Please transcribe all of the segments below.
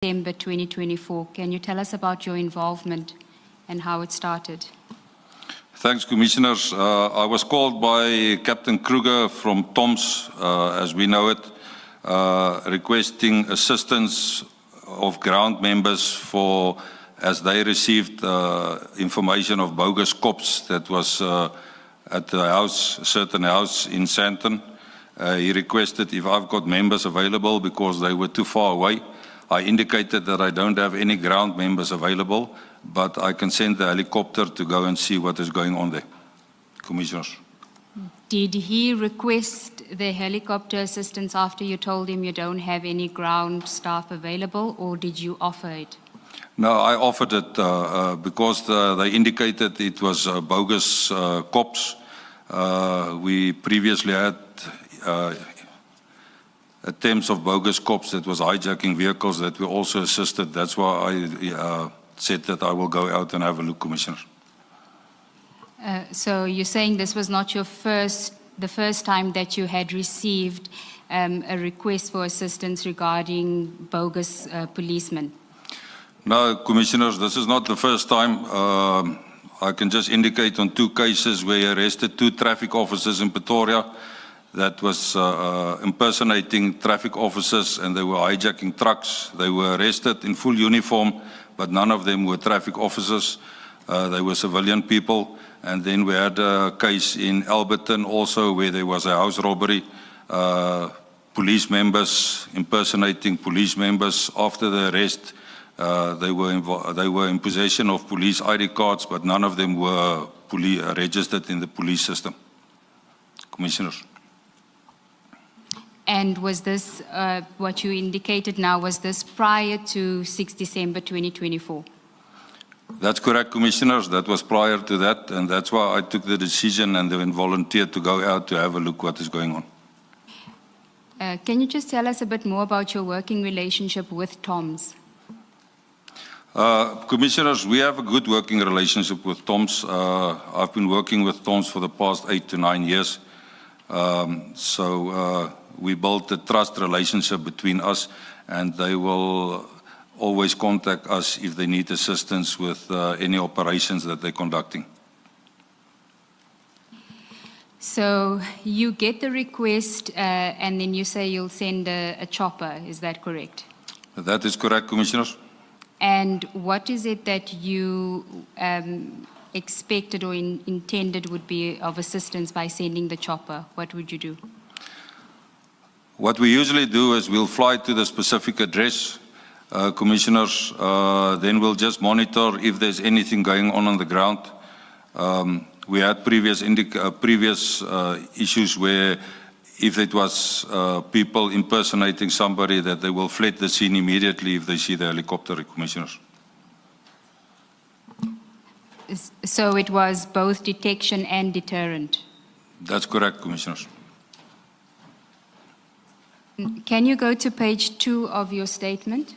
December 2024. Can you tell us about your involvement and how it started? Thanks, Commissioners. I was called by Captain Kruger from TOMS, as we know it, requesting assistance of ground members for, as they received information of bogus cops that was at the house, a certain house in Sandton. He requested if I've got members available because they were too far away. I indicated that I don't have any ground members available, but I can send the helicopter to go and see what is going on there. Commissioners. Did he request the helicopter assistance after you told him you don't have any ground staff available, or did you offer it? No, I offered it because they indicated it was bogus cops. We previously had attempts of bogus cops that was hijacking vehicles that we also assisted. That's why I said that I will go out and have a look, Commissioner. So you're saying this was not the first time that you had received a request for assistance regarding bogus policemen? No, Commissioners, this is not the first time. I can just indicate on 2 cases where he arrested 2 traffic officers in Pretoria that was impersonating traffic officers, and they were hijacking trucks. They were arrested in full uniform, but none of them were traffic officers. They were civilian people. And then we had a case in Alberton also where there was a house robbery. Police members impersonating police members. After the arrest, they were in possession of police ID cards, but none of them were registered in the police system. Commissioners. And was this, what you indicated now, was this prior to 6 December 2024? That's correct, Commissioners. That was prior to that, and that's why I took the decision and then volunteered to go out to have a look what is going on. Can you just tell us a bit more about your working relationship with TOMS? Commissioners, we have a good working relationship with TOMS. I've been working with TOMS for the past 8 to 9 years. We built a trust relationship between us, and they will always contact us if they need assistance with any operations that they're conducting. So you get the request and then you say you'll send a chopper, is that correct? That is correct, Commissioners. And what is it that you expected or intended would be of assistance by sending the chopper? What would you do? What we usually do is we'll fly to the specific address, Commissioners, then we'll just monitor if there's anything going on the ground. We had previous issues where if it was people impersonating somebody, that they will flee the scene immediately if they see the helicopter, Commissioners. So it was both detection and deterrent? That's correct, Commissioners. Can you go to page 2 of your statement?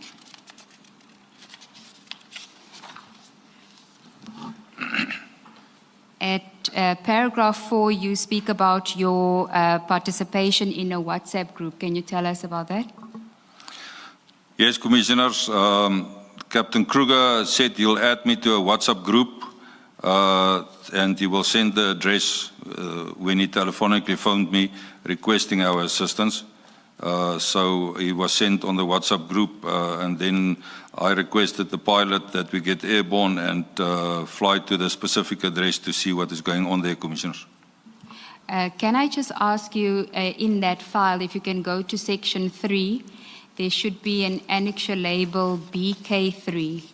At paragraph 4, you speak about your participation in a WhatsApp group. Can you tell us about that? Yes, Commissioners. Captain Kruger said he'll add me to a WhatsApp group and he will send the address when he telephonically phoned me requesting our assistance. So he was sent on the WhatsApp group, and then I requested the pilot that we get airborne and fly to the specific address to see what is going on there, Commissioners. Can I just ask you, in that file, if you can go to section 3, there should be an annexure label BK3,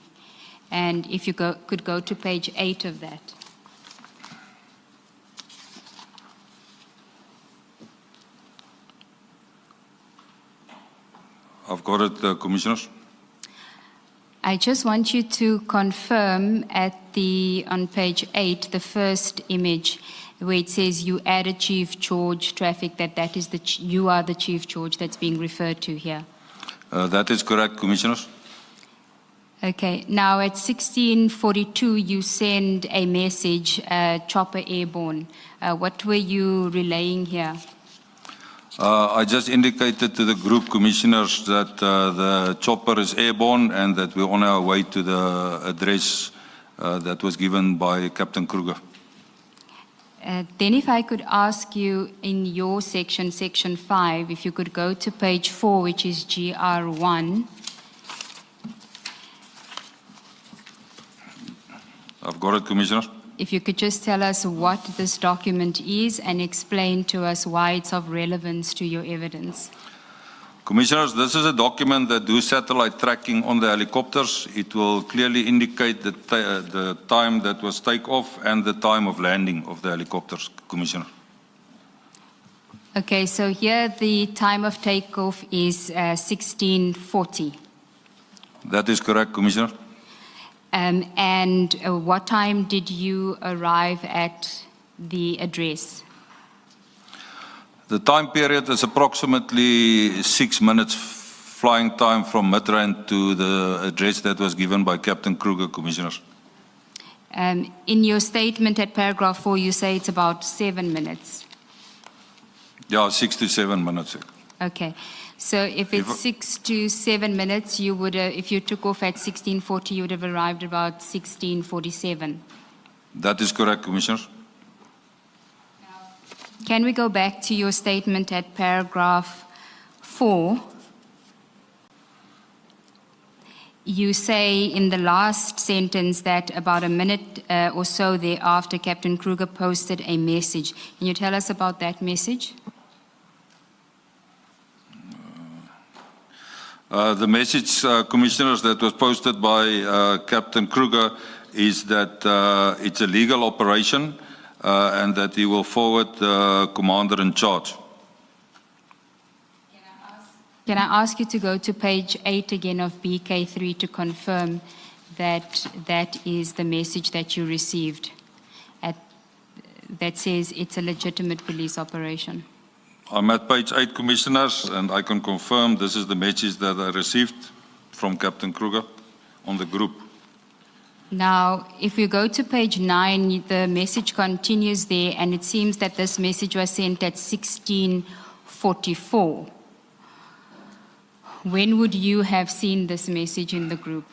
and if you could go to page 8 of that. I've got it, Commissioners. I just want you to confirm on page 8, the first image, where it says you added Chief George traffic, that is you are the Chief George that's being referred to here. That is correct, Commissioners. Okay. Now at 16:42, you send a message, chopper airborne. What were you relaying here? I just indicated to the group commissioners that the chopper is airborne and that we're on our way to the address that was given by Captain Kruger. Then if I could ask you in your section, section 5, if you could go to page 4, which is GR1. I've got it, Commissioner. If you could just tell us what this document is and explain to us why it's of relevance to your evidence. Commissioners, this is a document that do satellite tracking on the helicopters. It will clearly indicate the time that was takeoff and the time of landing of the helicopters, Commissioner. Okay, so here the time of takeoff is 16:40. That is correct, Commissioner. And what time did you arrive at the address? The time period is approximately 6 minutes flying time from Midrand to the address that was given by Captain Kruger, Commissioners. In your statement at paragraph 4, you say it's about 7 minutes. Yeah, 6 to 7 minutes. Okay. So if it's 6 to 7 minutes, you would, if you took off at 16:40, you would have arrived about 16:47. That is correct, Commissioner. Can we go back to your statement at paragraph 4? You say in the last sentence that about a minute or so thereafter, Captain Kruger posted a message. Can you tell us about that message? The message, Commissioners, that was posted by Captain Kruger is that it's a legal operation and that he will forward the commander in charge. Can I ask you to go to page 8 again of BK3 to confirm that that is the message that you received that says it's a legitimate police operation? I'm at page 8, Commissioners, and I can confirm this is the message that I received from Captain Kruger on the group. Now, if you go to page 9, the message continues there, and it seems that this message was sent at 16:44. When would you have seen this message in the group?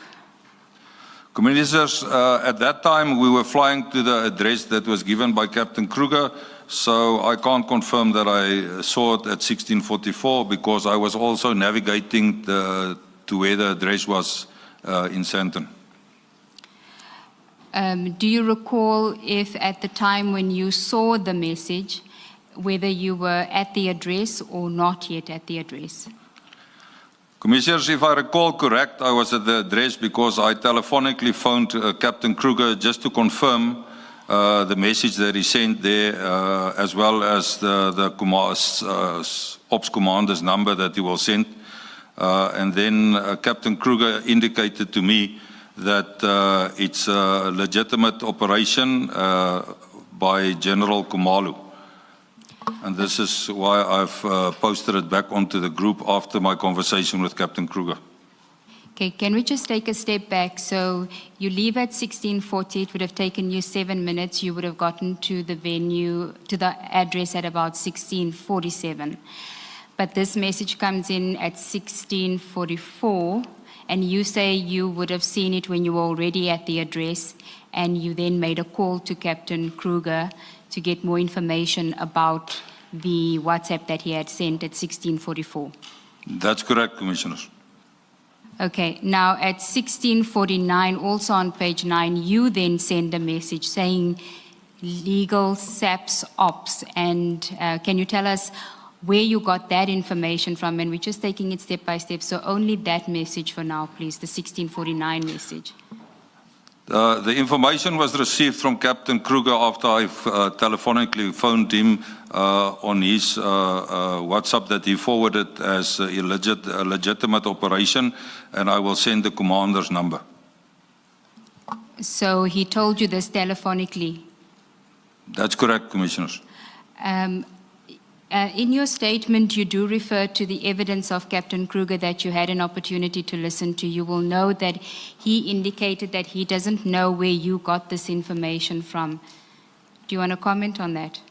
Commissioners, at that time we were flying to the address that was given by Captain Kruger, so I can't confirm that I saw it at 16:44 because I was also navigating to where the address was in Sandton. Do you recall if at the time when you saw the message, whether you were at the address or not yet at the address? Commissioners, if I recall correct, I was at the address because I telephonically phoned Captain Kruger just to confirm the message that he sent there, as well as the ops commander's number that he will send. And then Captain Kruger indicated to me that it's a legitimate operation by General Kumalu. And this is why I've posted it back onto the group after my conversation with Captain Kruger. Okay, can we just take a step back? So you leave at 16:40, it would have taken you 7 minutes. You would have gotten to the venue, to the address at about 16:47. But this message comes in at 16:44, and you say you would have seen it when you were already at the address, and you then made a call to Captain Kruger to get more information about the WhatsApp that he had sent at 16:44. That's correct, Commissioners. Okay, now at 16:49, also on page 9, you then send a message saying legal Saps ops. And can you tell us where you got that information from? And we're just taking it step by step. So only that message for now, please, the 16:49 message. The information was received from Captain Kruger after I telephonically phoned him on his WhatsApp that he forwarded as a legitimate operation, and I will send the commander's number. So he told you this telephonically? That's correct, Commissioners. In your statement, you do refer to the evidence of Captain Kruger that you had an opportunity to listen to. You will know that he indicated that he doesn't know where you got this information from. Do you want to comment on that?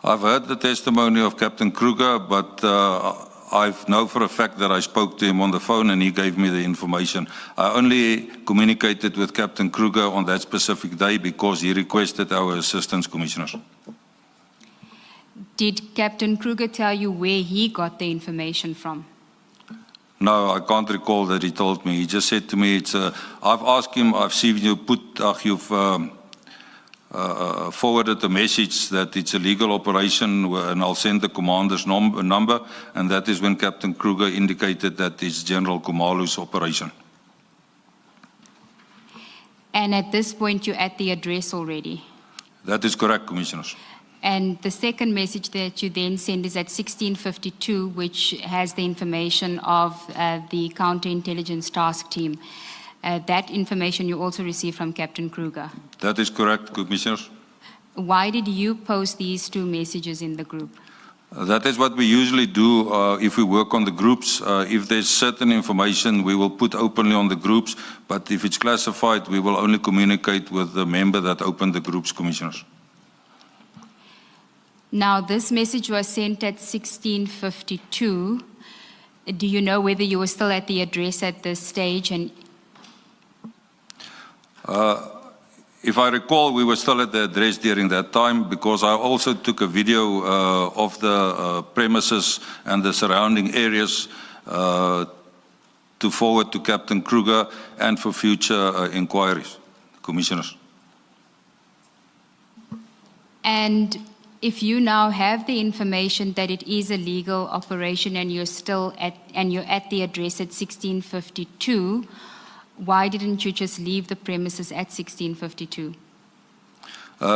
I've heard the testimony of Captain Kruger, but I know for a fact that I spoke to him on the phone and he gave me the information. I only communicated with Captain Kruger on that specific day because he requested our assistance, Commissioners. Did Captain Kruger tell you where he got the information from? No, I can't recall that he told me. He just said to me, I've asked him, I've seen you you've forwarded a message that it's a legal operation and I'll send the commander's number, and that is when Captain Kruger indicated that it's General Kumalu's operation. And at this point, you're at the address already? That is correct, Commissioners. And the second message that you then send is at 16:52, which has the information of the counterintelligence task team. That information you also received from Captain Kruger. That is correct, Commissioners. Why did you post these two messages in the group? That is what we usually do if we work on the groups. If there's certain information, we will put openly on the groups, but if it's classified, we will only communicate with the member that opened the groups, Commissioners. Now, this message was sent at 16:52. Do you know whether you were still at the address at this stage? And if I recall, we were still at the address during that time because I also took a video of the premises and the surrounding areas to forward to Captain Kruger and for future inquiries, Commissioners. And if you now have the information that it is a legal operation and you're at the address at 16:52, why didn't you just leave the premises at 16:52?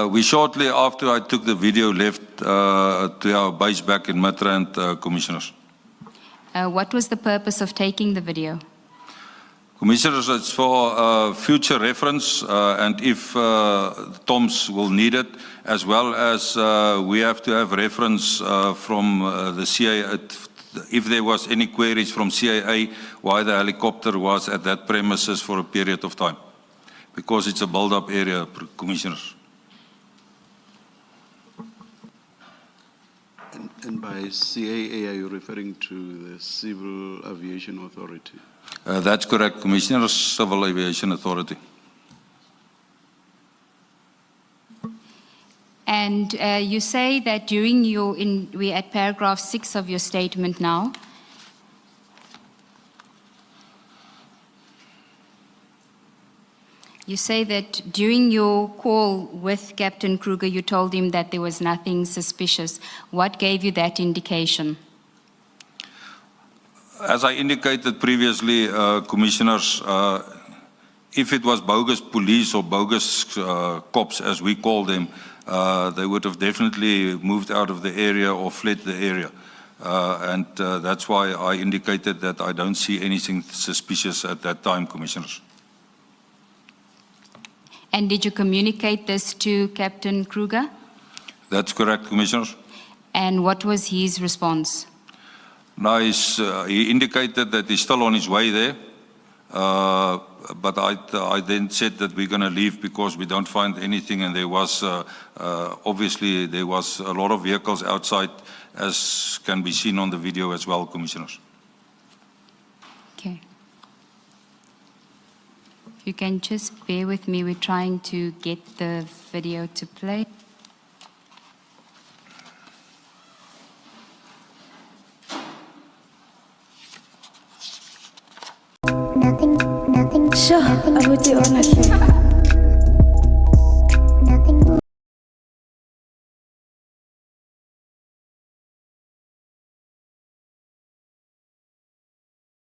We shortly after I took the video left to our base back in Midrand, Commissioners. What was the purpose of taking the video? Commissioners, it's for future reference and if Toms will need it, as well as we have to have reference from the CIA, if there was any queries from CIA, why the helicopter was at that premises for a period of time, because it's a build-up area, Commissioners. And by CIA, are you referring to the Civil Aviation Authority? That's correct, Commissioner, Civil Aviation Authority. And you say that during we're at paragraph 6 of your statement now. You say that during your call with Captain Kruger, you told him that there was nothing suspicious. What gave you that indication? As I indicated previously, Commissioners, if it was bogus police or bogus cops, as we call them, they would have definitely moved out of the area or fled the area. And that's why I indicated that I don't see anything suspicious at that time, Commissioners. And did you communicate this to Captain Kruger? That's correct, Commissioners. And what was his response? Now, he indicated that he's still on his way there, but I then said that we're going to leave because we don't find anything, and there was, obviously, there was a lot of vehicles outside, as can be seen on the video as well, Commissioners. Okay. If you can just bear with me, we're trying to get the video to play. Sure, I would do honestly.